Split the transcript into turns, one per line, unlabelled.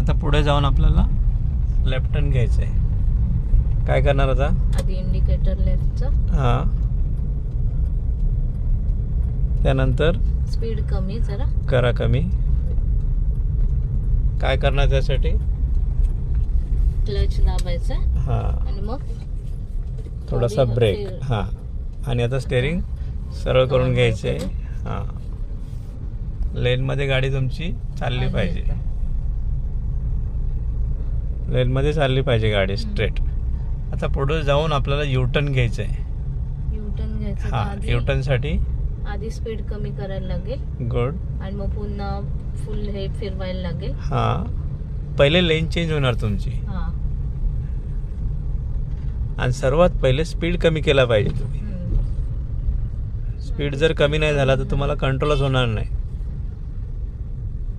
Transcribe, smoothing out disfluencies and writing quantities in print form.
आता पुढे जाऊन आपल्याला लेफ्ट टर्न घ्यायचं आहे. काय करणार आता?
आधी इंडिकेटर लेफ्टचं.
हां, त्यानंतर
स्पीड कमी जरा
करा कमी. काय करणार त्यासाठी?
क्लच दाबायचा
हां,
आणि मग
थोडासा
थोडी
ब्रेक.
फिर-
हां, आणि आता स्टेअरिंग सरळ करून घ्यायचं आहे. हां, लेनमध्ये गाडी तुमची चालली पाहिजे. लेनमध्ये चालली पाहिजे गाडी स्ट्रेट. आता पुढे जाऊन आपल्याला युटर्न घ्यायचं आहे.
युटर्न घ्यायचं तर
हां,
आधी
युटर्नसाठी
आधी स्पीड कमी करायला लागेल
गुड.
आणि मग पुन्हा फुल हे फिरवायला लागेल.
हां, पहिले लेन चेंज होणार तुमची
हा.
आणि सर्वात पहिले स्पीड कमी केला पाहिजे तुम्ही. स्पीड जर कमी नाही झाला तर तुम्हाला कंट्रोलच होणार नाही.